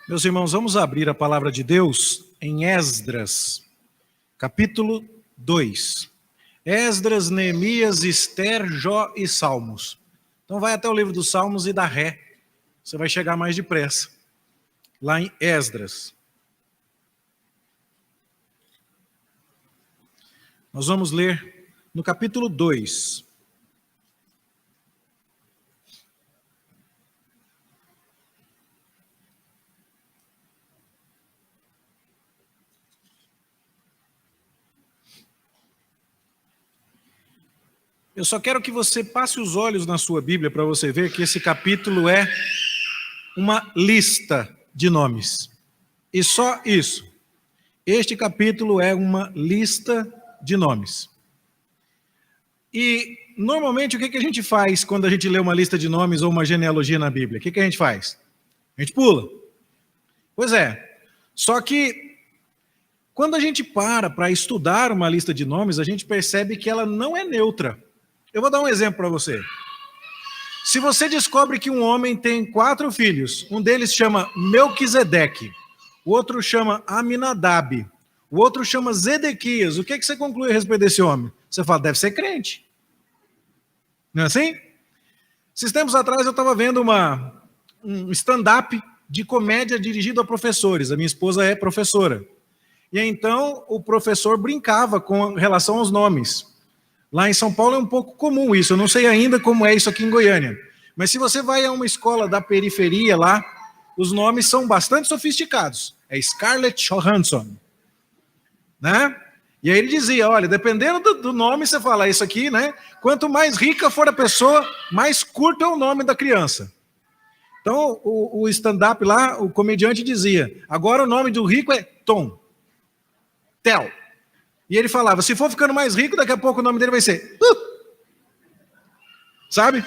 Meus irmãos, vamos abrir a palavra de Deus em Esdras, capítulo 2. Esdras, Neemias, Ester, Jó e Salmos. Então vai até o livro dos Salmos e dá ré. Você vai chegar mais depressa. Lá em Esdras. Nós vamos ler no capítulo 2. Eu só quero que você passe os olhos na sua Bíblia para você ver que esse capítulo é uma lista de nomes. E só isso. Este capítulo é uma lista de nomes. E, normalmente, o que a gente faz quando a gente lê uma lista de nomes ou uma genealogia na Bíblia? O que a gente faz? A gente pula. Pois é. Só que, quando a gente para estudar uma lista de nomes, a gente percebe que ela não é neutra. Eu vou dar um exemplo para você. Se você descobre que um homem tem 4 filhos, um deles chama Melquisedeque, o outro chama Aminadab, o outro chama Zedequias, o que você conclui a respeito desse homem? Você fala, deve ser crente. Não é assim? Esses tempos atrás eu estava vendo um stand-up de comédia dirigido a professores. A minha esposa é professora. E então o professor brincava com relação aos nomes. Lá em São Paulo é um pouco comum isso, eu não sei ainda como é isso aqui em Goiânia. Mas se você vai a uma escola da periferia lá, os nomes são bastante sofisticados. É Scarlett Johansson, né? E aí ele dizia, olha, dependendo do nome, você fala isso aqui, né? Quanto mais rica for a pessoa, mais curto é o nome da criança. Então, o stand-up lá, o comediante dizia, agora o nome do rico é Tom, Tel. E ele falava, se for ficando mais rico, daqui a pouco o nome dele vai ser... Sabe?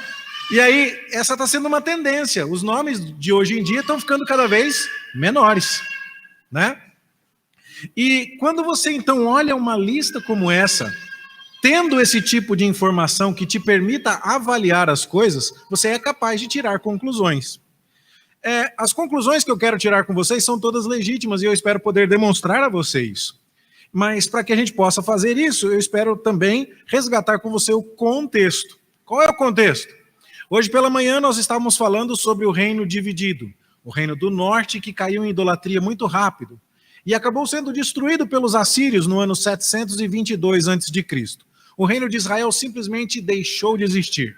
E aí, essa está sendo uma tendência. Os nomes de hoje em dia estão ficando cada vez menores, né? E quando você, então, olha uma lista como essa, tendo esse tipo de informação que te permita avaliar as coisas, você é capaz de tirar conclusões. As conclusões que eu quero tirar com vocês são todas legítimas e eu espero poder demonstrar a vocês. Mas para que a gente possa fazer isso, eu espero também resgatar com você o contexto. Qual é o contexto? Hoje pela manhã nós estávamos falando sobre o reino dividido, o reino do norte que caiu em idolatria muito rápido e acabou sendo destruído pelos assírios no ano 722 a.C. O reino de Israel simplesmente deixou de existir.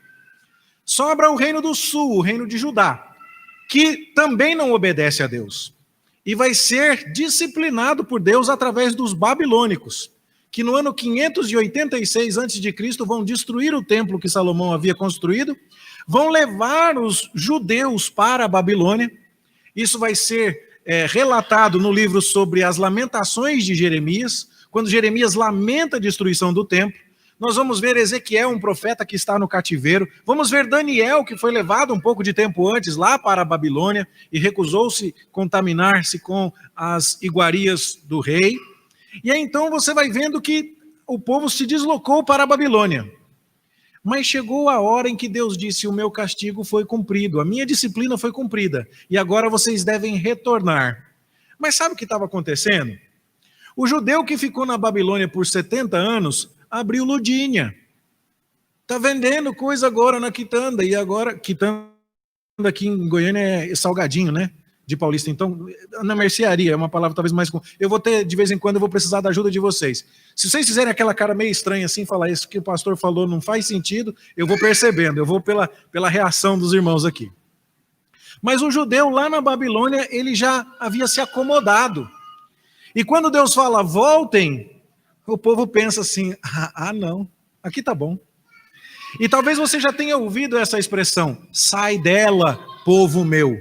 Sobra o reino do sul, o reino de Judá, que também não obedece a Deus. E vai ser disciplinado por Deus através dos babilônicos, que no ano 586 a.C. vão destruir o templo que Salomão havia construído, vão levar os judeus para a Babilônia. Isso vai ser relatado no livro sobre as lamentações de Jeremias, quando Jeremias lamenta a destruição do templo. Nós vamos ver Ezequiel, um profeta que está no cativeiro. Vamos ver Daniel, que foi levado um pouco de tempo antes lá para a Babilônia e recusou-se contaminar-se com as iguarias do rei. E aí então você vai vendo que o povo se deslocou para a Babilônia. Mas chegou a hora em que Deus disse, o meu castigo foi cumprido, a minha disciplina foi cumprida, e agora vocês devem retornar. Mas sabe o que estava acontecendo? O judeu que ficou na Babilônia por 70 anos... abriu ludinha. Está vendendo coisa agora na quitanda. E agora, quitanda aqui em Goiânia é salgadinho, né? De paulista. Então, na mercearia, é uma palavra talvez mais comum. Eu vou ter, de vez em quando, eu vou precisar da ajuda de vocês. Se vocês fizerem aquela cara meio estranha assim, falar isso que o pastor falou não faz sentido, eu vou percebendo, eu vou pela reação dos irmãos aqui. Mas o judeu lá na Babilônia, ele já havia se acomodado. E quando Deus fala, voltem, o povo pensa assim, não, aqui tá bom. E talvez você já tenha ouvido essa expressão, sai dela, povo meu.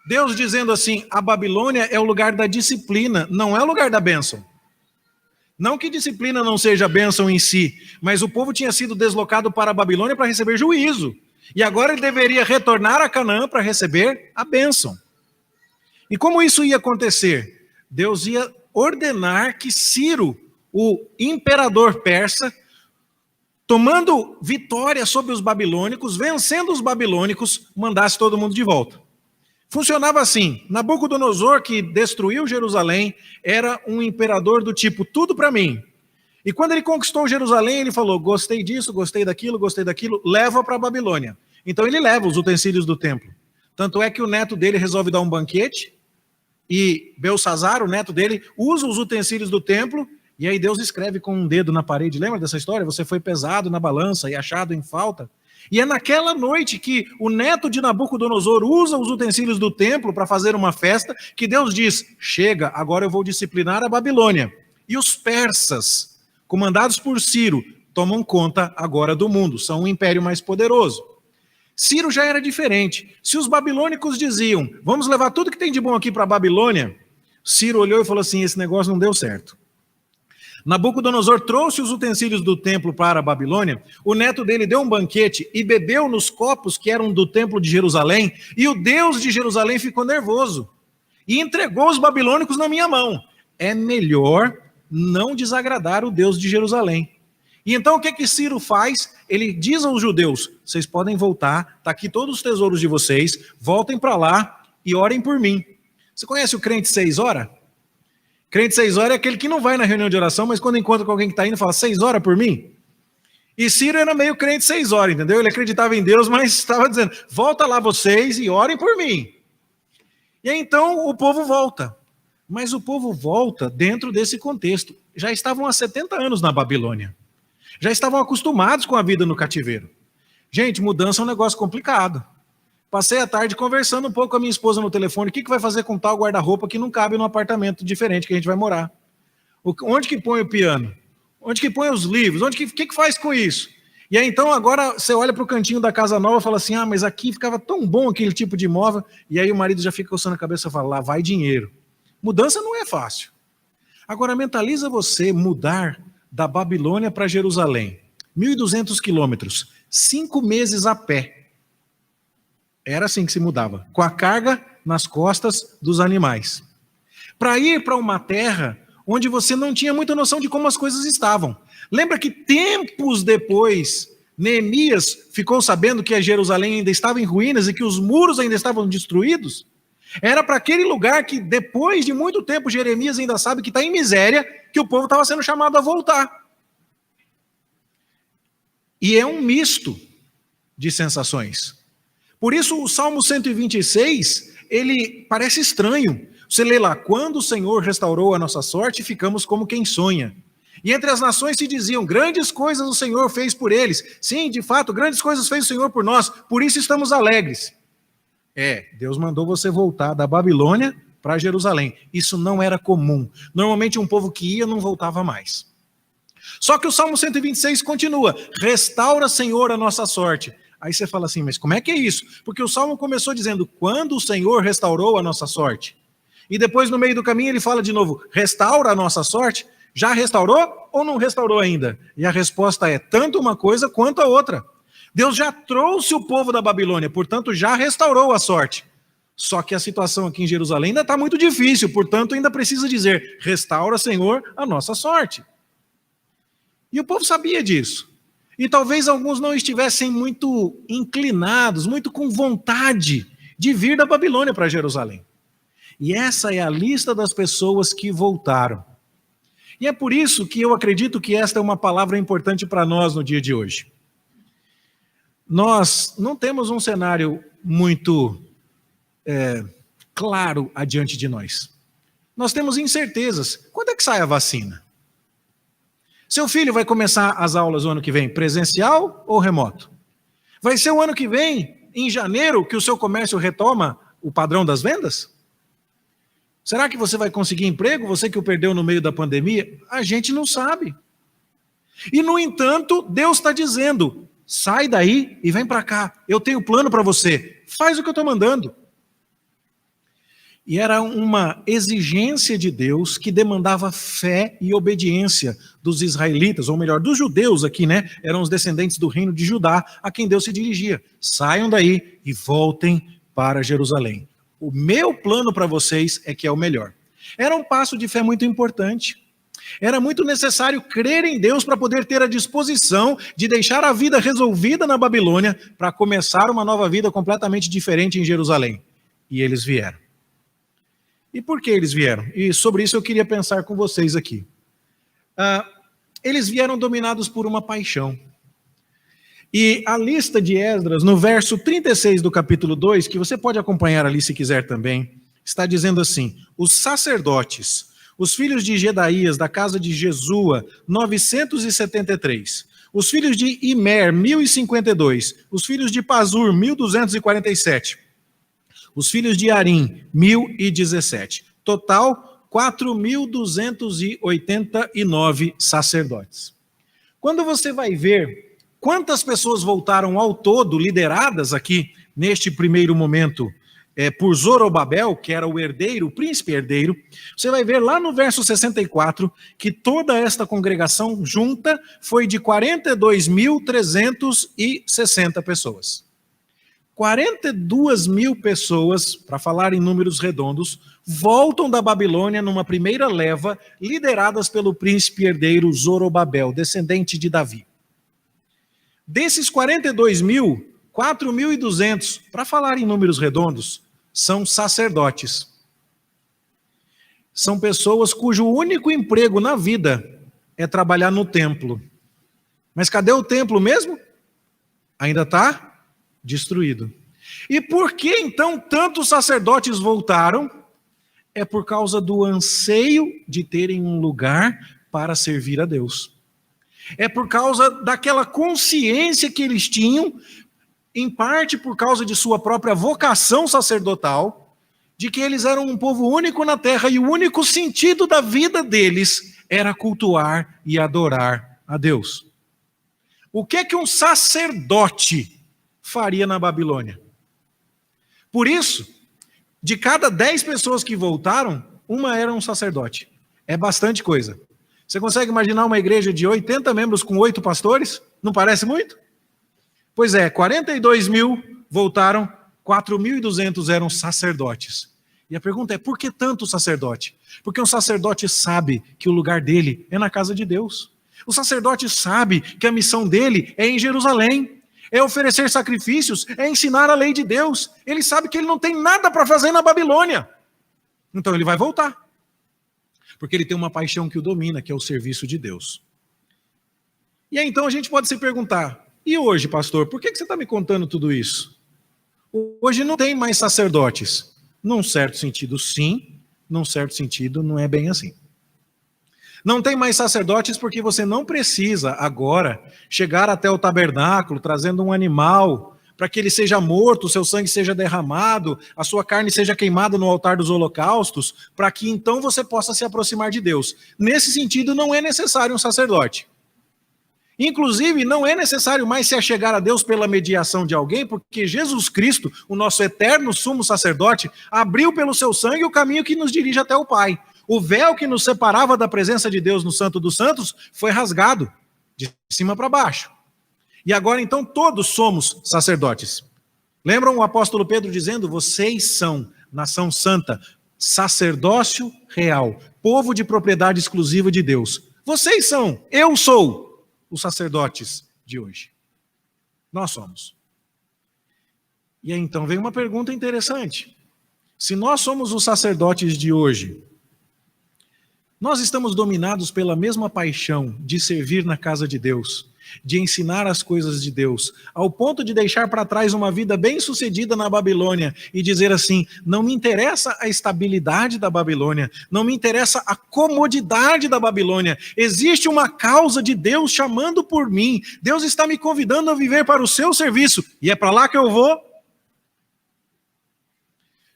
Deus dizendo assim, a Babilônia é o lugar da disciplina, não é o lugar da bênção. Não que disciplina não seja bênção em si, mas o povo tinha sido deslocado para a Babilônia para receber juízo. E agora ele deveria retornar a Canaã para receber a bênção. E como isso ia acontecer? Deus ia ordenar que Ciro, o imperador persa, tomando vitória sobre os babilônicos, vencendo os babilônicos, mandasse todo mundo de volta. Funcionava assim: Nabucodonosor, que destruiu Jerusalém, era um imperador do tipo, tudo para mim. E quando ele conquistou Jerusalém, ele falou, gostei disso, gostei daquilo, leva para a Babilônia. Então ele leva os utensílios do templo. Tanto é que o neto dele resolve dar um banquete, e Belsazar, o neto dele, usa os utensílios do templo, e aí Deus escreve com um dedo na parede. Lembra dessa história? Você foi pesado na balança e achado em falta. E é naquela noite que o neto de Nabucodonosor usa os utensílios do templo para fazer uma festa, que Deus diz, chega, agora eu vou disciplinar a Babilônia. E os persas, comandados por Ciro, tomam conta agora do mundo, são um império mais poderoso. Ciro já era diferente. Se os babilônicos diziam, vamos levar tudo que tem de bom aqui para a Babilônia, Ciro olhou e falou assim, esse negócio não deu certo. Nabucodonosor trouxe os utensílios do templo para a Babilônia, o neto dele deu um banquete e bebeu nos copos que eram do templo de Jerusalém, e o Deus de Jerusalém ficou nervoso e entregou os babilônicos na minha mão. É melhor não desagradar o Deus de Jerusalém. E então o que Ciro faz? Ele diz aos judeus, vocês podem voltar, está aqui todos os tesouros de vocês, voltem para lá e orem por mim. Você conhece o crente 6 horas? Crente 6 horas é aquele que não vai na reunião de oração, mas quando encontra com alguém que está indo, fala, 6 horas por mim? E Ciro era meio crente 6 horas, entendeu? Ele acreditava em Deus, mas estava dizendo, volta lá vocês e orem por mim. E aí então o povo volta. Mas o povo volta dentro desse contexto. Já estavam há 70 anos na Babilônia. Já estavam acostumados com a vida no cativeiro. Gente, mudança é um negócio complicado. Passei a tarde conversando um pouco com a minha esposa no telefone. O que vai fazer com tal guarda-roupa que não cabe num apartamento diferente que a gente vai morar? Onde que põe o piano? Onde que põe os livros? O que faz com isso? E aí então agora você olha para o cantinho da casa nova e fala assim, mas aqui ficava tão bom aquele tipo de imóvel. E aí o marido já fica coçando a cabeça e fala, lá vai dinheiro. Mudança não é fácil. Agora mentaliza você mudar da Babilônia para Jerusalém, 1.200 quilômetros, 5 meses a pé. Era assim que se mudava, com a carga nas costas dos animais. Para ir para uma terra onde você não tinha muita noção de como as coisas estavam. Lembra que tempos depois, Neemias ficou sabendo que a Jerusalém ainda estava em ruínas e que os muros ainda estavam destruídos? Era para aquele lugar que depois de muito tempo Jeremias ainda sabe que está em miséria, que o povo estava sendo chamado a voltar. E é um misto de sensações. Por isso o Salmo 126, ele parece estranho. Você lê lá, quando o Senhor restaurou a nossa sorte, ficamos como quem sonha. E entre as nações se diziam, grandes coisas o Senhor fez por eles. Sim, de fato, grandes coisas fez o Senhor por nós, por isso estamos alegres. Deus mandou você voltar da Babilônia para Jerusalém. Isso não era comum. Normalmente um povo que ia não voltava mais. Só que o Salmo 126 continua, restaura, Senhor, a nossa sorte. Aí você fala assim, mas como é que é isso? Porque o Salmo começou dizendo, quando o Senhor restaurou a nossa sorte. E depois no meio do caminho ele fala de novo, restaura a nossa sorte. Já restaurou ou não restaurou ainda? E a resposta é, tanto uma coisa quanto a outra. Deus já trouxe o povo da Babilônia, portanto já restaurou a sorte. Só que a situação aqui em Jerusalém ainda está muito difícil, portanto ainda precisa dizer, restaura, Senhor, a nossa sorte. E o povo sabia disso. E talvez alguns não estivessem muito inclinados, muito com vontade de vir da Babilônia para Jerusalém. E essa é a lista das pessoas que voltaram. E é por isso que eu acredito que esta é uma palavra importante para nós no dia de hoje. Nós não temos um cenário muito claro adiante de nós. Nós temos incertezas. Quando é que sai a vacina? Seu filho vai começar as aulas o ano que vem, presencial ou remoto? Vai ser o ano que vem, em janeiro, que o seu comércio retoma o padrão das vendas? Será que você vai conseguir emprego, você que o perdeu no meio da pandemia? A gente não sabe. E, no entanto, Deus está dizendo, sai daí e vem para cá, eu tenho plano para você, faz o que eu estou mandando. E era uma exigência de Deus que demandava fé e obediência dos israelitas, ou melhor, dos judeus aqui, né? Eram os descendentes do reino de Judá, a quem Deus se dirigia. Saiam daí e voltem para Jerusalém. O meu plano para vocês é que é o melhor. Era um passo de fé muito importante. Era muito necessário crer em Deus para poder ter a disposição de deixar a vida resolvida na Babilônia para começar uma nova vida completamente diferente em Jerusalém. E eles vieram. E por que eles vieram? E sobre isso eu queria pensar com vocês aqui. Eles vieram dominados por uma paixão. E a lista de Esdras, no verso 36 do capítulo 2, que você pode acompanhar ali se quiser também, está dizendo assim: os sacerdotes, os filhos de Jedaías, da casa de Jesua, 973. Os filhos de Imer, 1052. Os filhos de Pazur, 1247. Os filhos de Arim, 1017. Total, 4.289 sacerdotes. Quando você vai ver quantas pessoas voltaram ao todo, lideradas aqui, neste primeiro momento, por Zorobabel, que era o herdeiro, o príncipe herdeiro, você vai ver lá no verso 64, que toda esta congregação junta foi de 42.360 pessoas. 42 mil pessoas, para falar em números redondos, voltam da Babilônia numa primeira leva, lideradas pelo príncipe herdeiro Zorobabel, descendente de Davi. Desses 42 mil, 4.200, para falar em números redondos, são sacerdotes. São pessoas cujo único emprego na vida é trabalhar no templo. Mas cadê o templo mesmo? Ainda está destruído. E por que então tantos sacerdotes voltaram? É por causa do anseio de terem um lugar para servir a Deus. É por causa daquela consciência que eles tinham, em parte por causa de sua própria vocação sacerdotal, de que eles eram um povo único na terra e o único sentido da vida deles era cultuar e adorar a Deus. O que é que um sacerdote faria na Babilônia? Por isso, de cada 10 pessoas que voltaram, uma era um sacerdote. É bastante coisa. Você consegue imaginar uma igreja de 80 membros com 8 pastores? Não parece muito? Pois é, 42 mil voltaram, 4.200 eram sacerdotes. E a pergunta é, por que tanto sacerdote? Porque um sacerdote sabe que o lugar dele é na casa de Deus. O sacerdote sabe que a missão dele é em Jerusalém. É oferecer sacrifícios, é ensinar a lei de Deus. Ele sabe que ele não tem nada para fazer na Babilônia. Então ele vai voltar. Porque ele tem uma paixão que o domina, que é o serviço de Deus. E aí então a gente pode se perguntar, e hoje, pastor, por que você está me contando tudo isso? Hoje não tem mais sacerdotes. Num certo sentido, sim. Num certo sentido, não é bem assim. Não tem mais sacerdotes porque você não precisa agora chegar até o tabernáculo trazendo um animal para que ele seja morto, o seu sangue seja derramado, a sua carne seja queimada no altar dos holocaustos, para que então você possa se aproximar de Deus. Nesse sentido, não é necessário um sacerdote. Inclusive, não é necessário mais se achegar a Deus pela mediação de alguém, porque Jesus Cristo, o nosso eterno sumo sacerdote, abriu pelo seu sangue o caminho que nos dirige até o Pai. O véu que nos separava da presença de Deus no Santo dos Santos foi rasgado, de cima para baixo. E agora, então, todos somos sacerdotes. Lembram o apóstolo Pedro dizendo, vocês são nação santa, sacerdócio real, povo de propriedade exclusiva de Deus. Vocês são, eu sou, os sacerdotes de hoje. Nós somos. E aí, então, vem uma pergunta interessante. Se nós somos os sacerdotes de hoje, nós estamos dominados pela mesma paixão de servir na casa de Deus, de ensinar as coisas de Deus, ao ponto de deixar para trás uma vida bem-sucedida na Babilônia e dizer assim, não me interessa a estabilidade da Babilônia, não me interessa a comodidade da Babilônia, existe uma causa de Deus chamando por mim, Deus está me convidando a viver para o seu serviço, e é para lá que eu vou.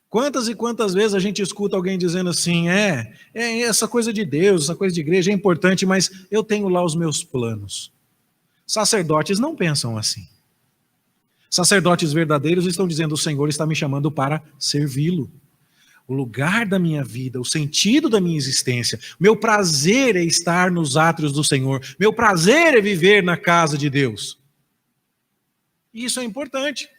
Quantas e quantas vezes a gente escuta alguém dizendo assim, essa coisa de Deus, essa coisa de igreja é importante, mas eu tenho lá os meus planos. Sacerdotes não pensam assim. Sacerdotes verdadeiros estão dizendo, o Senhor está me chamando para servi-lo. O lugar da minha vida, o sentido da minha existência, meu prazer é estar nos átrios do Senhor, meu prazer é viver na casa de Deus. E isso é importante.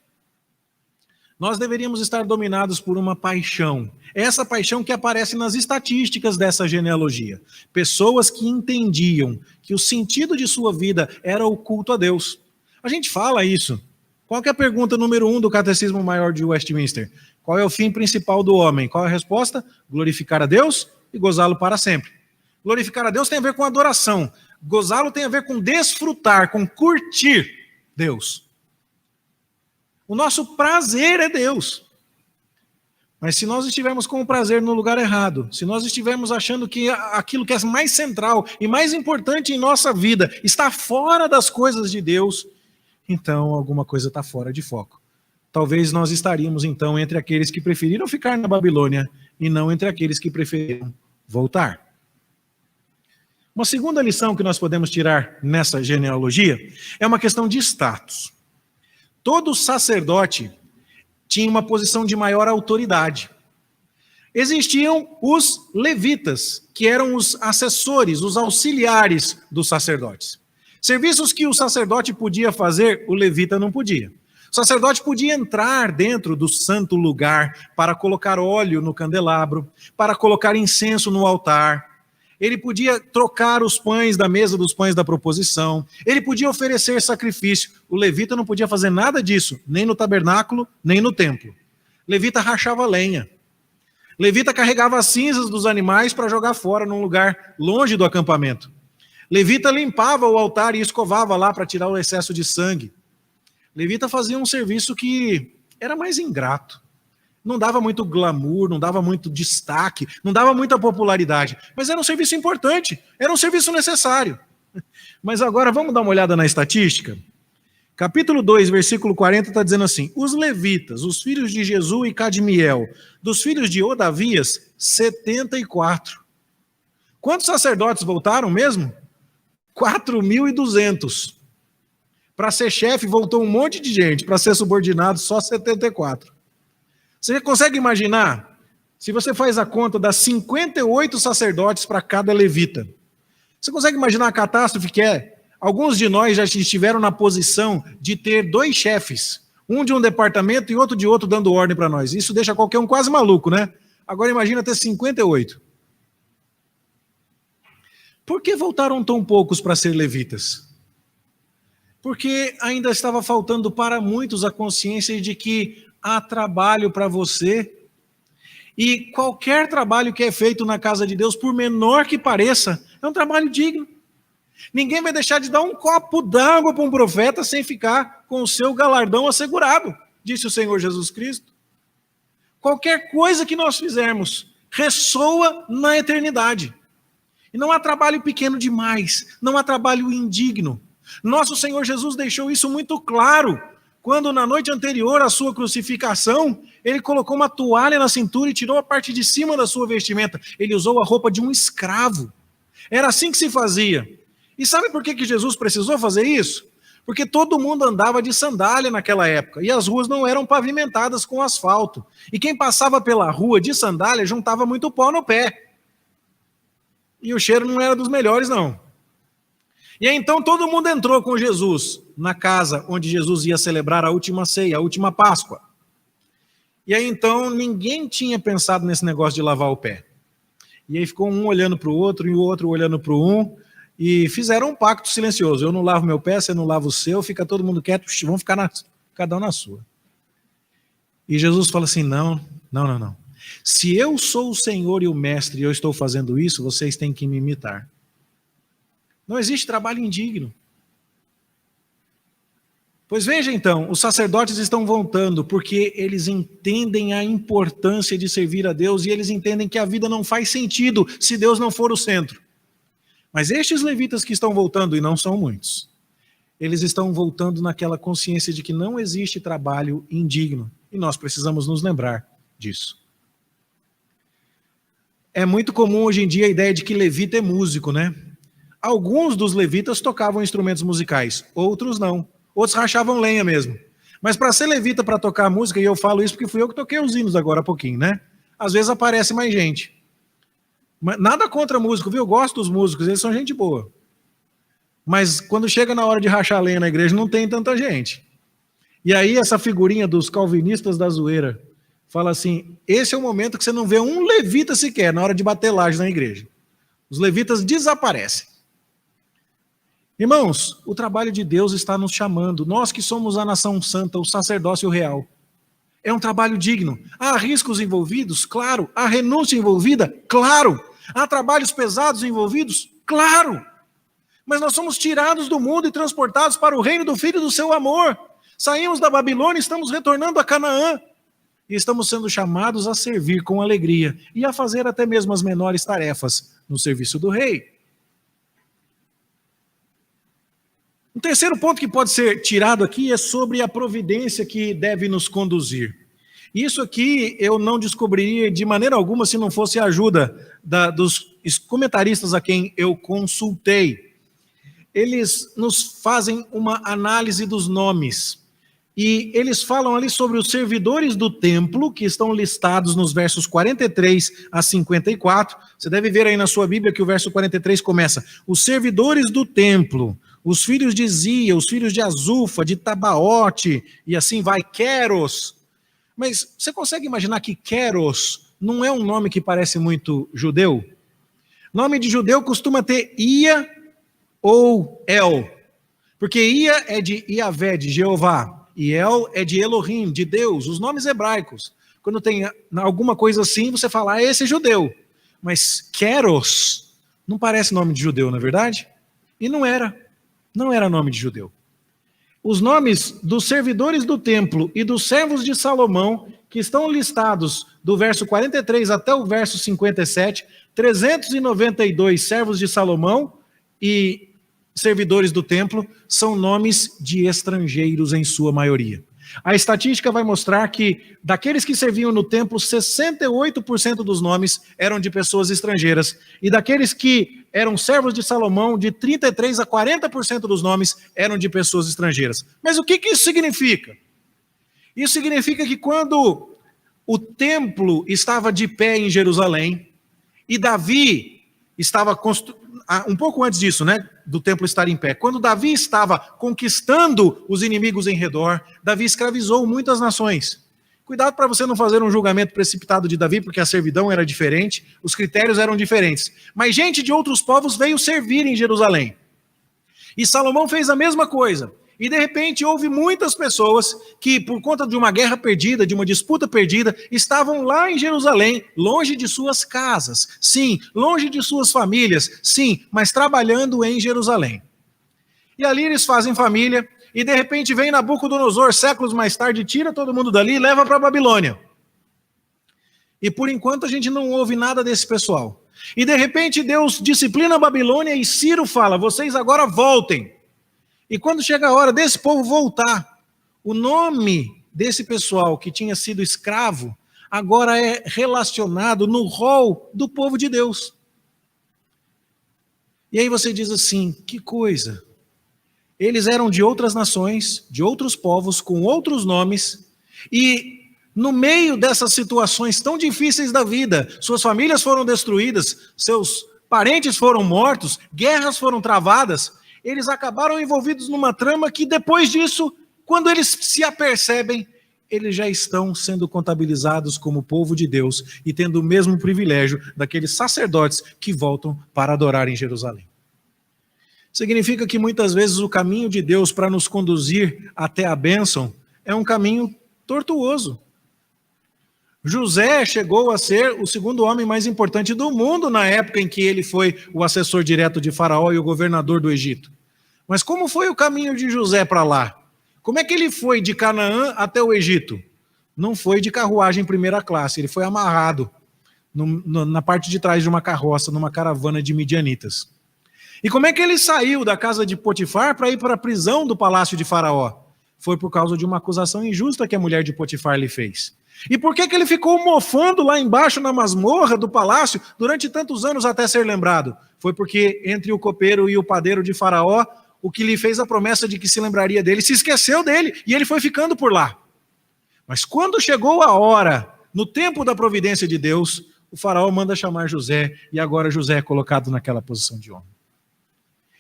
Nós deveríamos estar dominados por uma paixão. Essa paixão que aparece nas estatísticas dessa genealogia. Pessoas que entendiam que o sentido de sua vida era o culto a Deus. A gente fala isso. Qual que é a pergunta número 1 do Catecismo Maior de Westminster? Qual é o fim principal do homem? Qual é a resposta? Glorificar a Deus e gozá-lo para sempre. Glorificar a Deus tem a ver com adoração. Gozá-lo tem a ver com desfrutar, com curtir Deus. O nosso prazer é Deus. Mas se nós estivermos com o prazer no lugar errado, se nós estivermos achando que aquilo que é mais central e mais importante em nossa vida está fora das coisas de Deus, então alguma coisa está fora de foco. Talvez nós estaríamos então entre aqueles que preferiram ficar na Babilônia e não entre aqueles que preferiram voltar. Uma segunda lição que nós podemos tirar nessa genealogia é uma questão de status. Todo sacerdote tinha uma posição de maior autoridade. Existiam os levitas, que eram os assessores, os auxiliares dos sacerdotes. Serviços que o sacerdote podia fazer, o levita não podia. O sacerdote podia entrar dentro do santo lugar para colocar óleo no candelabro, para colocar incenso no altar. Ele podia trocar os pães da mesa dos pães da proposição. Ele podia oferecer sacrifício. O levita não podia fazer nada disso, nem no tabernáculo, nem no templo. Levita rachava lenha. Levita carregava as cinzas dos animais para jogar fora num lugar longe do acampamento. Levita limpava o altar e escovava lá para tirar o excesso de sangue. Levita fazia um serviço que era mais ingrato. Não dava muito glamour, não dava muito destaque, não dava muita popularidade. Mas era um serviço importante, era um serviço necessário. Mas agora vamos dar uma olhada na estatística? Capítulo 2, versículo 40 está dizendo assim: os levitas, os filhos de Jesu e Cadmiel, dos filhos de Odavias, 74. Quantos sacerdotes voltaram mesmo? 4.200. Para ser chefe voltou um monte de gente, para ser subordinado só 74. Você consegue imaginar? Se você faz a conta das 58 sacerdotes para cada levita, você consegue imaginar a catástrofe que é? Alguns de nós já estiveram na posição de ter 2 chefes, um de um departamento e outro de outro dando ordem para nós. Isso deixa qualquer um quase maluco, né? Agora imagina ter 58. Por que voltaram tão poucos para ser levitas? Porque ainda estava faltando para muitos a consciência de que há trabalho para você, e qualquer trabalho que é feito na casa de Deus, por menor que pareça, é um trabalho digno. Ninguém vai deixar de dar um copo d'água para um profeta sem ficar com o seu galardão assegurado, disse o Senhor Jesus Cristo. Qualquer coisa que nós fizermos ressoa na eternidade. E não há trabalho pequeno demais, não há trabalho indigno. Nosso Senhor Jesus deixou isso muito claro, quando na noite anterior à sua crucificação, ele colocou uma toalha na cintura e tirou a parte de cima da sua vestimenta. Ele usou a roupa de um escravo. Era assim que se fazia. E sabe por que Jesus precisou fazer isso? Porque todo mundo andava de sandália naquela época, e as ruas não eram pavimentadas com asfalto. E quem passava pela rua de sandália juntava muito pó no pé. E o cheiro não era dos melhores, não. E aí, então todo mundo entrou com Jesus na casa onde Jesus ia celebrar a última ceia, a última Páscoa. E aí então ninguém tinha pensado nesse negócio de lavar o pé. E aí ficou um olhando para o outro e o outro olhando para um, e fizeram um pacto silencioso. Eu não lavo meu pé, você não lava o seu, fica todo mundo quieto, vamos ficar cada um na sua. E Jesus fala assim, não. Se eu sou o Senhor e o Mestre e eu estou fazendo isso, vocês têm que me imitar. Não existe trabalho indigno. Pois veja então, os sacerdotes estão voltando porque eles entendem a importância de servir a Deus e eles entendem que a vida não faz sentido se Deus não for o centro. Mas estes levitas que estão voltando, e não são muitos, eles estão voltando naquela consciência de que não existe trabalho indigno. E nós precisamos nos lembrar disso. É muito comum hoje em dia a ideia de que levita é músico, né? Alguns dos levitas tocavam instrumentos musicais, outros não. Outros rachavam lenha mesmo. Mas para ser levita, para tocar música, e eu falo isso porque fui eu que toquei os hinos agora há pouquinho, né? Às vezes aparece mais gente. Mas nada contra músico, viu? Eu gosto dos músicos, eles são gente boa. Mas quando chega na hora de rachar lenha na igreja, não tem tanta gente. E aí essa figurinha dos calvinistas da zoeira fala assim, esse é o momento que você não vê um levita sequer na hora de bater laje na igreja. Os levitas desaparecem. Irmãos, o trabalho de Deus está nos chamando. Nós que somos a nação santa, o sacerdócio real. É um trabalho digno. Há riscos envolvidos? Claro. Há renúncia envolvida? Claro. Há trabalhos pesados envolvidos? Claro. Mas nós somos tirados do mundo e transportados para o reino do Filho do seu amor. Saímos da Babilônia e estamos retornando a Canaã. E estamos sendo chamados a servir com alegria e a fazer até mesmo as menores tarefas no serviço do rei. Um terceiro ponto que pode ser tirado aqui é sobre a providência que deve nos conduzir. Isso aqui eu não descobriria de maneira alguma se não fosse a ajuda dos comentaristas a quem eu consultei. Eles nos fazem uma análise dos nomes. E eles falam ali sobre os servidores do templo, que estão listados nos versos 43 a 54. Você deve ver aí na sua Bíblia que o verso 43 começa: os servidores do templo, os filhos de Zia, os filhos de Azufa, de Tabaote, e assim vai, Queros. Mas você consegue imaginar que Queros não é um nome que parece muito judeu? Nome de judeu costuma ter Ia ou El, porque Ia é de Iavé, de Jeová, e El é de Elohim, de Deus, os nomes hebraicos. Quando tem alguma coisa assim, você fala, esse é judeu. Mas Queros não parece nome de judeu, não é verdade? E não era nome de judeu. Os nomes dos servidores do templo e dos servos de Salomão, que estão listados do verso 43 até o verso 57, 392 servos de Salomão e servidores do templo, são nomes de estrangeiros em sua maioria. A estatística vai mostrar que, daqueles que serviam no templo, 68% dos nomes eram de pessoas estrangeiras, e daqueles que eram servos de Salomão, de 33% a 40% dos nomes eram de pessoas estrangeiras. Mas o que isso significa? Isso significa que quando o templo estava de pé em Jerusalém, e Davi estava um pouco antes disso, né, do templo estar em pé. Quando Davi estava conquistando os inimigos em redor, Davi escravizou muitas nações. Cuidado para você não fazer um julgamento precipitado de Davi, porque a servidão era diferente, os critérios eram diferentes. Mas gente de outros povos veio servir em Jerusalém. E Salomão fez a mesma coisa. E de repente houve muitas pessoas que, por conta de uma guerra perdida, de uma disputa perdida, estavam lá em Jerusalém, longe de suas casas, sim, longe de suas famílias, sim, mas trabalhando em Jerusalém. E ali eles fazem família, e de repente vem Nabucodonosor, séculos mais tarde, tira todo mundo dali e leva para a Babilônia. E por enquanto a gente não ouve nada desse pessoal. E de repente Deus disciplina a Babilônia e Ciro fala, vocês agora voltem. E quando chega a hora desse povo voltar, o nome desse pessoal que tinha sido escravo, agora é relacionado no rol do povo de Deus. E aí você diz assim, que coisa. Eles eram de outras nações, de outros povos, com outros nomes, e no meio dessas situações tão difíceis da vida, suas famílias foram destruídas, seus parentes foram mortos, guerras foram travadas, eles acabaram envolvidos numa trama que depois disso, quando eles se apercebem, eles já estão sendo contabilizados como povo de Deus e tendo o mesmo privilégio daqueles sacerdotes que voltam para adorar em Jerusalém. Significa que muitas vezes o caminho de Deus para nos conduzir até a bênção é um caminho tortuoso. José chegou a ser o segundo homem mais importante do mundo na época em que ele foi o assessor direto de Faraó e o governador do Egito. Mas como foi o caminho de José para lá? Como é que ele foi de Canaã até o Egito? Não foi de carruagem primeira classe, ele foi amarrado na parte de trás de uma carroça, numa caravana de midianitas. E como é que ele saiu da casa de Potifar para ir para a prisão do palácio de Faraó? Foi por causa de uma acusação injusta que a mulher de Potifar lhe fez. E por que ele ficou mofando lá embaixo na masmorra do palácio durante tantos anos até ser lembrado? Foi porque entre o copeiro e o padeiro de Faraó, o que lhe fez a promessa de que se lembraria dele, se esqueceu dele e ele foi ficando por lá. Mas quando chegou a hora, no tempo da providência de Deus, o Faraó manda chamar José e agora José é colocado naquela posição de homem.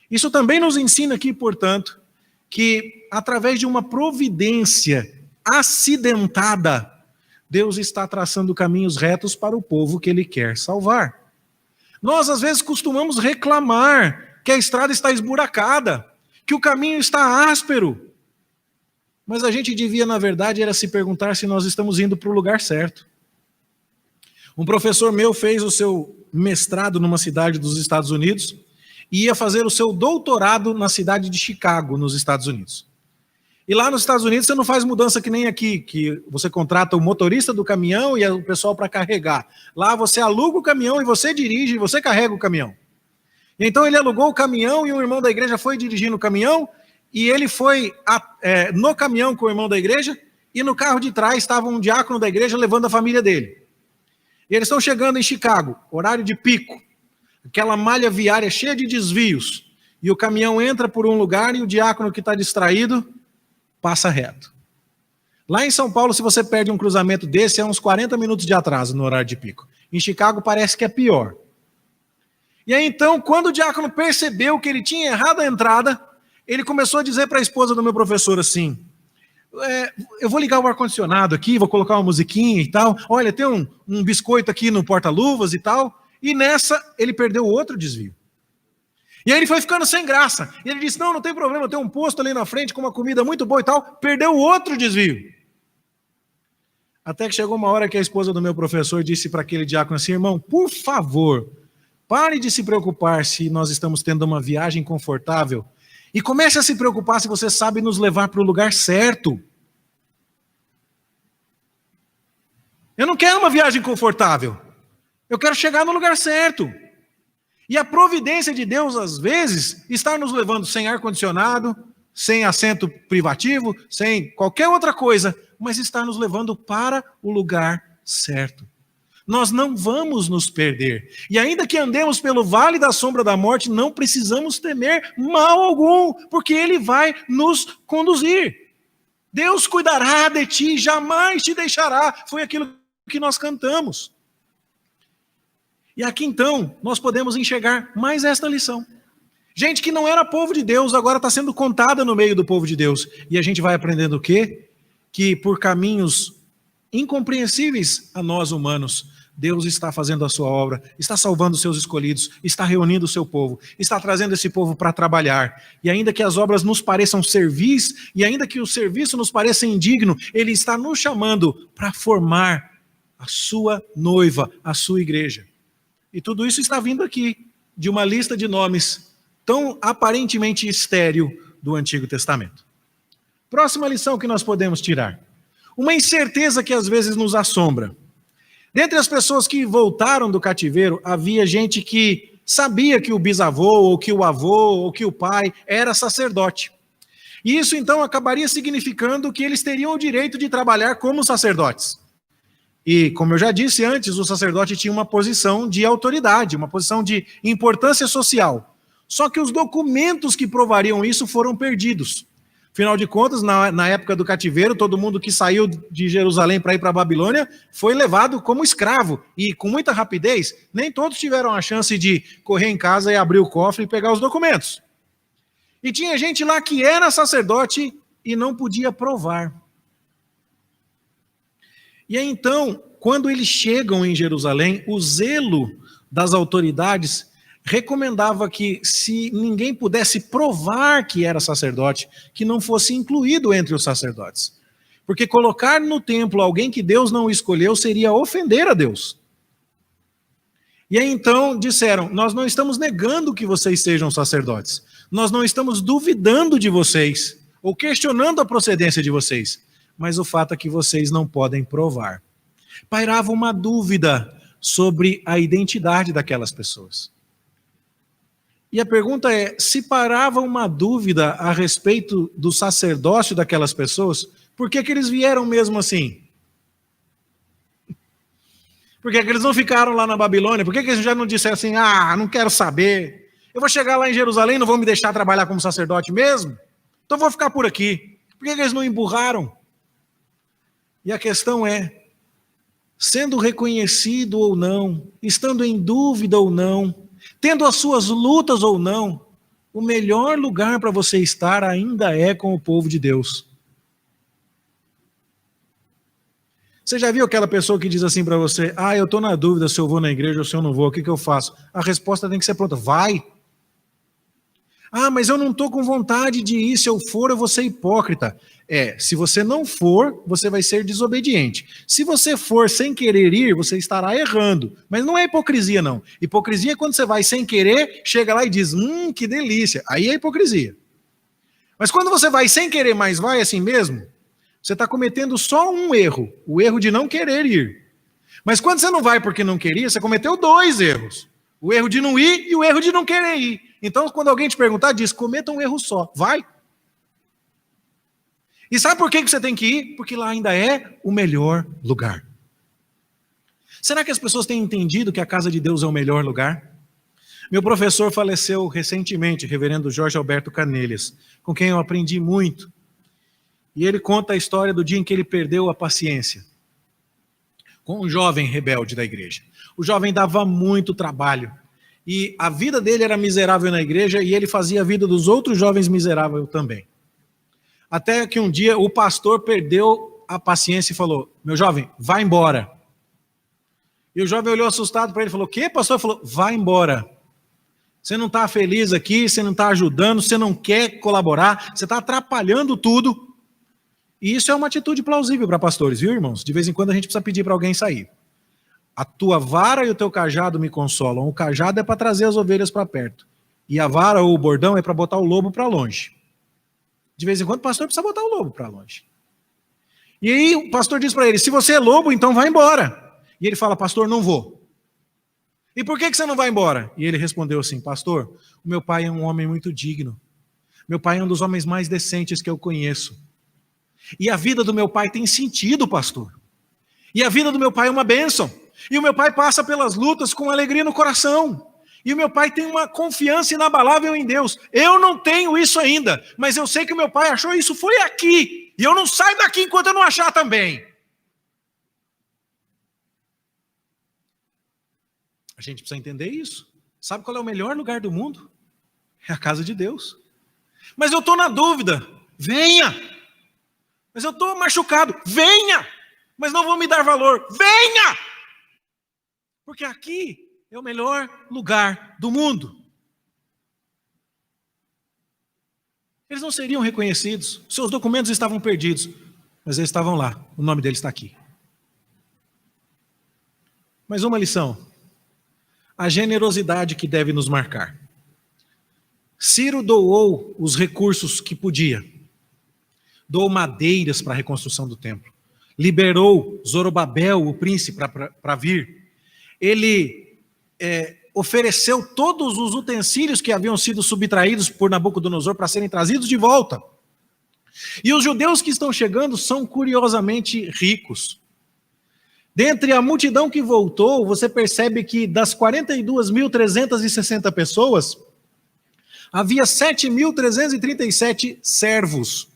Isso também nos ensina aqui, portanto, que através de uma providência acidentada, Deus está traçando caminhos retos para o povo que Ele quer salvar. Nós, às vezes, costumamos reclamar que a estrada está esburacada, que o caminho está áspero. Mas a gente devia, na verdade, era se perguntar se nós estamos indo para o lugar certo. Um professor meu fez o seu mestrado numa cidade dos Estados Unidos e ia fazer o seu doutorado na cidade de Chicago, nos Estados Unidos. E lá nos Estados Unidos você não faz mudança que nem aqui, que você contrata o motorista do caminhão e o pessoal para carregar. Lá você aluga o caminhão e você dirige e você carrega o caminhão. E então ele alugou o caminhão e um irmão da igreja foi dirigindo o caminhão e ele foi no caminhão com o irmão da igreja e no carro de trás estava um diácono da igreja levando a família dele. E eles estão chegando em Chicago, horário de pico, aquela malha viária cheia de desvios, e o caminhão entra por um lugar e o diácono que está distraído passa reto. Lá em São Paulo, se você perde um cruzamento desse, é uns 40 minutos de atraso no horário de pico. Em Chicago parece que é pior. E aí então, quando o diácono percebeu que ele tinha errado a entrada, ele começou a dizer para a esposa do meu professor assim: eu vou ligar o ar-condicionado aqui, vou colocar uma musiquinha e tal. Olha, tem um biscoito aqui no porta-luvas e tal. E nessa, ele perdeu outro desvio. E aí ele foi ficando sem graça. E ele disse, não tem problema, tem um posto ali na frente com uma comida muito boa e tal. Perdeu outro desvio. Até que chegou uma hora que a esposa do meu professor disse para aquele diácono assim, irmão, por favor, pare de se preocupar se nós estamos tendo uma viagem confortável. E comece a se preocupar se você sabe nos levar para o lugar certo. Eu não quero uma viagem confortável. Eu quero chegar no lugar certo. E a providência de Deus, às vezes, está nos levando sem ar-condicionado, sem assento privativo, sem qualquer outra coisa, mas está nos levando para o lugar certo. Nós não vamos nos perder. E ainda que andemos pelo vale da sombra da morte, não precisamos temer mal algum, porque Ele vai nos conduzir. Deus cuidará de ti, jamais te deixará. Foi aquilo que nós cantamos. E aqui então, nós podemos enxergar mais esta lição. Gente que não era povo de Deus, agora está sendo contada no meio do povo de Deus. E a gente vai aprendendo o quê? Que por caminhos incompreensíveis a nós humanos, Deus está fazendo a sua obra, está salvando os seus escolhidos, está reunindo o seu povo, está trazendo esse povo para trabalhar. E ainda que as obras nos pareçam servis, e ainda que o serviço nos pareça indigno, Ele está nos chamando para formar a sua noiva, a sua igreja. E tudo isso está vindo aqui, de uma lista de nomes tão aparentemente estéril do Antigo Testamento. Próxima lição que nós podemos tirar. Uma incerteza que às vezes nos assombra. Dentre as pessoas que voltaram do cativeiro, havia gente que sabia que o bisavô, ou que o avô, ou que o pai era sacerdote. E isso então acabaria significando que eles teriam o direito de trabalhar como sacerdotes. E, como eu já disse antes, o sacerdote tinha uma posição de autoridade, uma posição de importância social. Só que os documentos que provariam isso foram perdidos. Afinal de contas, na época do cativeiro, todo mundo que saiu de Jerusalém para ir para a Babilônia foi levado como escravo. E com muita rapidez, nem todos tiveram a chance de correr em casa e abrir o cofre e pegar os documentos. E tinha gente lá que era sacerdote e não podia provar. E aí, então, quando eles chegam em Jerusalém, o zelo das autoridades recomendava que, se ninguém pudesse provar que era sacerdote, que não fosse incluído entre os sacerdotes. Porque colocar no templo alguém que Deus não escolheu seria ofender a Deus. E aí, então, disseram, nós não estamos negando que vocês sejam sacerdotes. Nós não estamos duvidando de vocês, ou questionando a procedência de vocês. Mas o fato é que vocês não podem provar. Pairava uma dúvida sobre a identidade daquelas pessoas. E a pergunta é, se parava uma dúvida a respeito do sacerdócio daquelas pessoas, por que eles vieram mesmo assim? Por que eles não ficaram lá na Babilônia? Por que eles já não disseram assim, não quero saber, eu vou chegar lá em Jerusalém e não vão me deixar trabalhar como sacerdote mesmo? Então vou ficar por aqui. Por que eles não emburraram? E a questão é, sendo reconhecido ou não, estando em dúvida ou não, tendo as suas lutas ou não, o melhor lugar para você estar ainda é com o povo de Deus. Você já viu aquela pessoa que diz assim para você, eu estou na dúvida se eu vou na igreja ou se eu não vou, o que eu faço? A resposta tem que ser pronta, vai. Ah, mas eu não estou com vontade de ir, se eu for eu vou ser hipócrita. Se você não for, você vai ser desobediente. Se você for sem querer ir, você estará errando. Mas não é hipocrisia, não. Hipocrisia é quando você vai sem querer, chega lá e diz, que delícia. Aí é hipocrisia. Mas quando você vai sem querer, mas vai assim mesmo, você está cometendo só um erro, o erro de não querer ir. Mas quando você não vai porque não queria, você cometeu 2 erros. O erro de não ir e o erro de não querer ir. Então, quando alguém te perguntar, diz, cometa um erro só, vai. E sabe por que você tem que ir? Porque lá ainda é o melhor lugar. Será que as pessoas têm entendido que a casa de Deus é o melhor lugar? Meu professor faleceu recentemente, reverendo Jorge Alberto Canelhas, com quem eu aprendi muito. E ele conta a história do dia em que ele perdeu a paciência com um jovem rebelde da igreja. O jovem dava muito trabalho. E a vida dele era miserável na igreja e ele fazia a vida dos outros jovens miserável também. Até que um dia o pastor perdeu a paciência e falou, meu jovem, vai embora. E o jovem olhou assustado para ele e falou, o quê, pastor? Ele falou, vai embora. Você não está feliz aqui, você não está ajudando, você não quer colaborar, você está atrapalhando tudo. E isso é uma atitude plausível para pastores, viu, irmãos? De vez em quando a gente precisa pedir para alguém sair. A tua vara e o teu cajado me consolam. O cajado é para trazer as ovelhas para perto. E a vara ou o bordão é para botar o lobo para longe. De vez em quando o pastor precisa botar o lobo para longe. E aí o pastor diz para ele, se você é lobo, então vai embora. E ele fala, pastor, não vou. E por que você não vai embora? E ele respondeu assim, pastor, o meu pai é um homem muito digno. Meu pai é um dos homens mais decentes que eu conheço. E a vida do meu pai tem sentido, pastor. E a vida do meu pai é uma bênção. E o meu pai passa pelas lutas com alegria no coração. E o meu pai tem uma confiança inabalável em Deus. Eu não tenho isso ainda, mas eu sei que o meu pai achou isso foi aqui. E eu não saio daqui enquanto eu não achar também. A gente precisa entender isso. Sabe qual é o melhor lugar do mundo? É a casa de Deus. Mas eu estou na dúvida. Venha! Mas eu estou machucado. Venha! Mas não vão me dar valor. Venha! Porque aqui é o melhor lugar do mundo. Eles não seriam reconhecidos. Seus documentos estavam perdidos. Mas eles estavam lá. O nome deles está aqui. Mais uma lição. A generosidade que deve nos marcar. Ciro doou os recursos que podia. Doou madeiras para a reconstrução do templo. Liberou Zorobabel, o príncipe, para vir. Ele ofereceu todos os utensílios que haviam sido subtraídos por Nabucodonosor para serem trazidos de volta. E os judeus que estão chegando são curiosamente ricos. Dentre a multidão que voltou, você percebe que das 42.360 pessoas, havia 7.337 servos.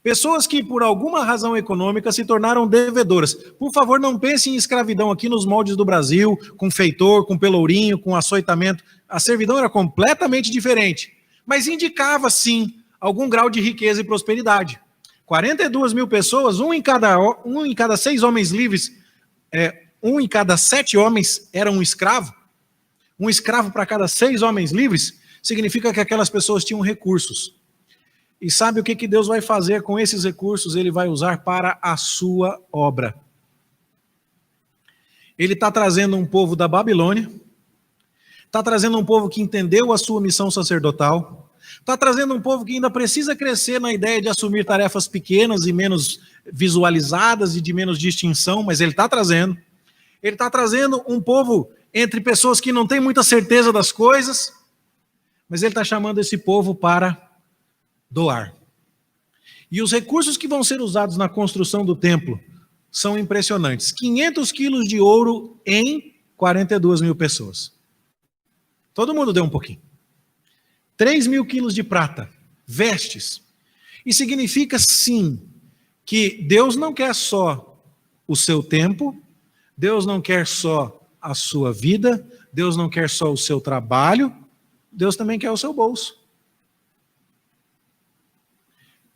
Pessoas que, por alguma razão econômica, se tornaram devedoras. Por favor, não pense em escravidão aqui nos moldes do Brasil, com feitor, com pelourinho, com açoitamento. A servidão era completamente diferente, mas indicava, sim, algum grau de riqueza e prosperidade. 42.000 pessoas, um em cada 6 homens livres, um em cada 7 homens era um escravo. Um escravo para cada 6 homens livres, significa que aquelas pessoas tinham recursos. E sabe o que Deus vai fazer com esses recursos? Ele vai usar para a sua obra. Ele está trazendo um povo da Babilônia, está trazendo um povo que entendeu a sua missão sacerdotal, está trazendo um povo que ainda precisa crescer na ideia de assumir tarefas pequenas e menos visualizadas e de menos distinção, mas ele está trazendo. Ele está trazendo um povo entre pessoas que não têm muita certeza das coisas, mas ele está chamando esse povo para doar. E os recursos que vão ser usados na construção do templo são impressionantes. 500 quilos de ouro em 42.000 pessoas. Todo mundo deu um pouquinho. 3.000 quilos de prata, vestes. E significa, sim, que Deus não quer só o seu tempo, Deus não quer só a sua vida, Deus não quer só o seu trabalho, Deus também quer o seu bolso.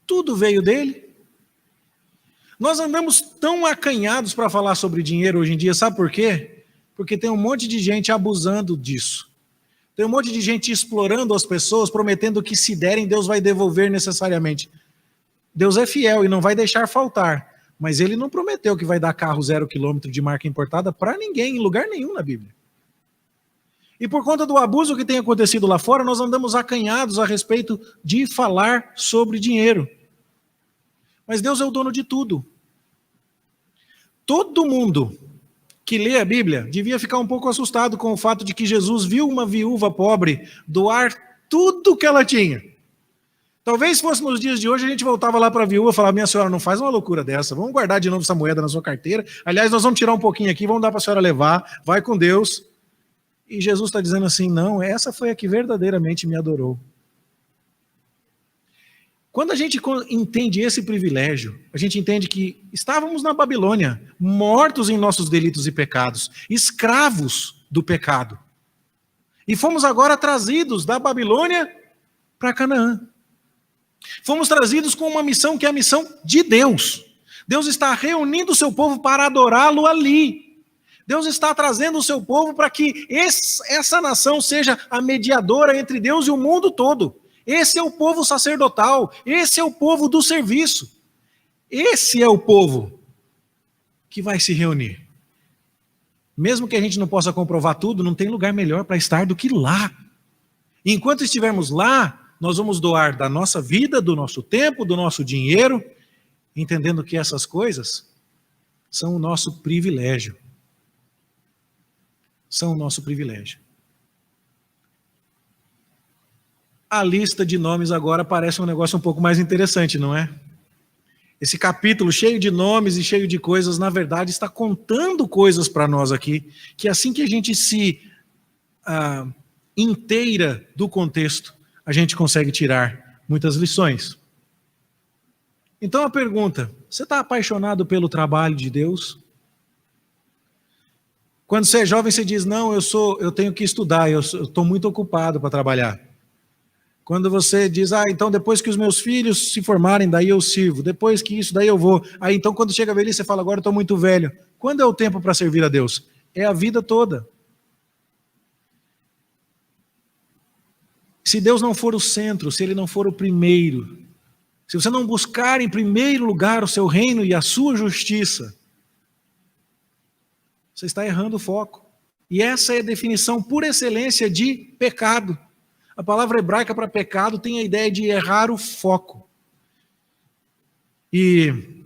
Tudo veio dele. Nós andamos tão acanhados para falar sobre dinheiro hoje em dia, sabe por quê? Porque tem um monte de gente abusando disso. Tem um monte de gente explorando as pessoas, prometendo que se derem, Deus vai devolver necessariamente. Deus é fiel e não vai deixar faltar. Mas ele não prometeu que vai dar carro 0 quilômetro de marca importada para ninguém, em lugar nenhum na Bíblia. E por conta do abuso que tem acontecido lá fora, nós andamos acanhados a respeito de falar sobre dinheiro. Mas Deus é o dono de tudo. Todo mundo que lê a Bíblia devia ficar um pouco assustado com o fato de que Jesus viu uma viúva pobre doar tudo que ela tinha. Talvez fosse nos dias de hoje, a gente voltava lá para a viúva e falava: minha senhora, não faz uma loucura dessa, vamos guardar de novo essa moeda na sua carteira. Aliás, nós vamos tirar um pouquinho aqui, vamos dar para a senhora levar, vai com Deus. E Jesus está dizendo assim: não, essa foi a que verdadeiramente me adorou. Quando a gente entende esse privilégio, a gente entende que estávamos na Babilônia, mortos em nossos delitos e pecados, escravos do pecado. E fomos agora trazidos da Babilônia para Canaã. Fomos trazidos com uma missão que é a missão de Deus. Deus está reunindo o seu povo para adorá-lo ali. Deus está trazendo o seu povo para que essa nação seja a mediadora entre Deus e o mundo todo. Esse é o povo sacerdotal, esse é o povo do serviço. Esse é o povo que vai se reunir. Mesmo que a gente não possa comprovar tudo, não tem lugar melhor para estar do que lá. E enquanto estivermos lá, nós vamos doar da nossa vida, do nosso tempo, do nosso dinheiro, entendendo que essas coisas são o nosso privilégio. São o nosso privilégio. A lista de nomes agora parece um negócio um pouco mais interessante, não é? Esse capítulo cheio de nomes e cheio de coisas, na verdade, está contando coisas para nós aqui, que assim que a gente se inteira do contexto, a gente consegue tirar muitas lições. Então a pergunta: você está apaixonado pelo trabalho de Deus? Quando você é jovem, você diz: não, eu tenho que estudar, eu estou muito ocupado para trabalhar. Quando você diz: então depois que os meus filhos se formarem, daí eu sirvo. Depois que isso, daí eu vou. Aí então quando chega a velhice, você fala: agora eu estou muito velho. Quando é o tempo para servir a Deus? É a vida toda. Se Deus não for o centro, se Ele não for o primeiro, se você não buscar em primeiro lugar o seu reino e a sua justiça, você está errando o foco. E essa é a definição por excelência de pecado. A palavra hebraica para pecado tem a ideia de errar o foco. E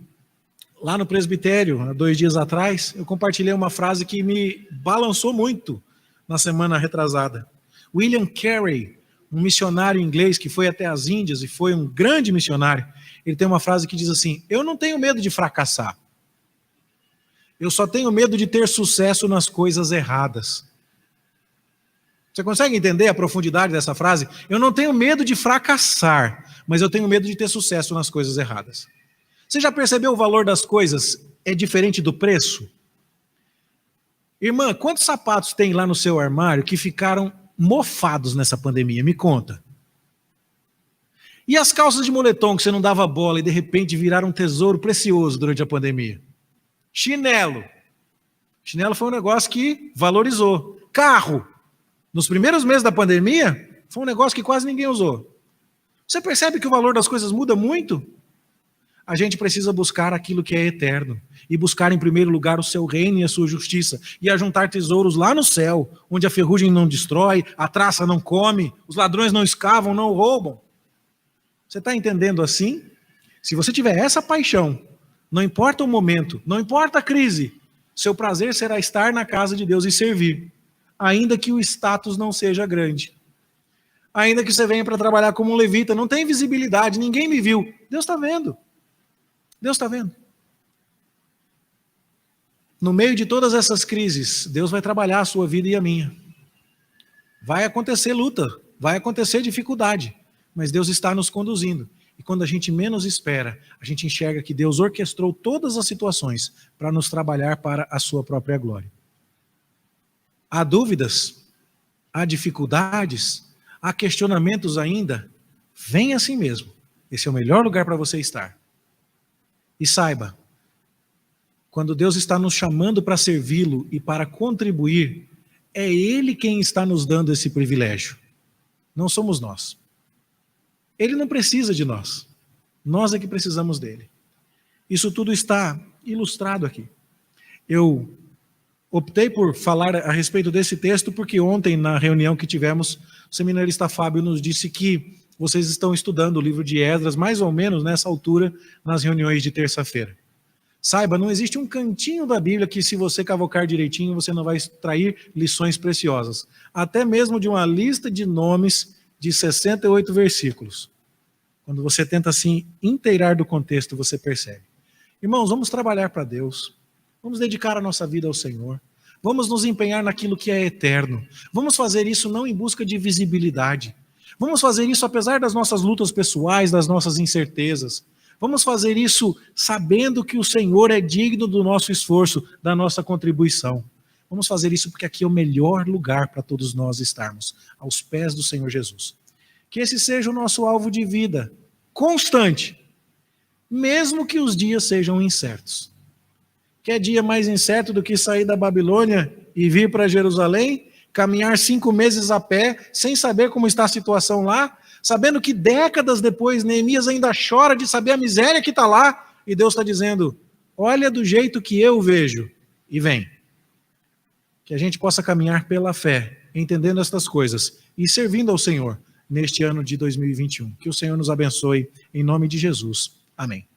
lá no presbitério, há 2 dias atrás, eu compartilhei uma frase que me balançou muito na semana retrasada. William Carey, um missionário inglês que foi até as Índias e foi um grande missionário, ele tem uma frase que diz assim: eu não tenho medo de fracassar. Eu só tenho medo de ter sucesso nas coisas erradas. Você consegue entender a profundidade dessa frase? Eu não tenho medo de fracassar, mas eu tenho medo de ter sucesso nas coisas erradas. Você já percebeu o valor das coisas é diferente do preço? Irmã, quantos sapatos tem lá no seu armário que ficaram mofados nessa pandemia? Me conta. E as calças de moletom que você não dava bola e de repente viraram um tesouro precioso durante a pandemia? Chinelo. Chinelo foi um negócio que valorizou. Carro. Nos primeiros meses da pandemia, foi um negócio que quase ninguém usou. Você percebe que o valor das coisas muda muito? A gente precisa buscar aquilo que é eterno. E buscar em primeiro lugar o seu reino e a sua justiça. E ajuntar tesouros lá no céu, onde a ferrugem não destrói, a traça não come, os ladrões não escavam, não roubam. Você está entendendo assim? Se você tiver essa paixão, não importa o momento, não importa a crise, seu prazer será estar na casa de Deus e servir. Ainda que o status não seja grande. Ainda que você venha para trabalhar como um levita, não tem visibilidade, ninguém me viu. Deus está vendo. Deus está vendo. No meio de todas essas crises, Deus vai trabalhar a sua vida e a minha. Vai acontecer luta, vai acontecer dificuldade, mas Deus está nos conduzindo. E quando a gente menos espera, a gente enxerga que Deus orquestrou todas as situações para nos trabalhar para a sua própria glória. Há dúvidas, há dificuldades, há questionamentos ainda? Vem assim mesmo. Esse é o melhor lugar para você estar. E saiba, quando Deus está nos chamando para servi-lo e para contribuir, É Ele quem está nos dando esse privilégio. Não somos nós. Ele não precisa de nós. Nós é que precisamos dele. Isso tudo está ilustrado aqui. Eu optei por falar a respeito desse texto porque ontem, na reunião que tivemos, o seminarista Fábio nos disse que vocês estão estudando o livro de Esdras, mais ou menos nessa altura, nas reuniões de terça-feira. Saiba, não existe um cantinho da Bíblia que, se você cavocar direitinho, você não vai extrair lições preciosas. Até mesmo de uma lista de nomes de 68 versículos. Quando você tenta se inteirar do contexto, você percebe. Irmãos, vamos trabalhar para Deus. Vamos dedicar a nossa vida ao Senhor. Vamos nos empenhar naquilo que é eterno. Vamos fazer isso não em busca de visibilidade. Vamos fazer isso apesar das nossas lutas pessoais, das nossas incertezas. Vamos fazer isso sabendo que o Senhor é digno do nosso esforço, da nossa contribuição. Vamos fazer isso porque aqui é o melhor lugar para todos nós estarmos, aos pés do Senhor Jesus. Que esse seja o nosso alvo de vida, constante, mesmo que os dias sejam incertos. Quer dia mais incerto do que sair da Babilônia e vir para Jerusalém, caminhar 5 meses a pé, sem saber como está a situação lá, sabendo que décadas depois Neemias ainda chora de saber a miséria que está lá, e Deus está dizendo, olha do jeito que eu vejo, e vem. Que a gente possa caminhar pela fé, entendendo estas coisas, e servindo ao Senhor neste ano de 2021. Que o Senhor nos abençoe, em nome de Jesus. Amém.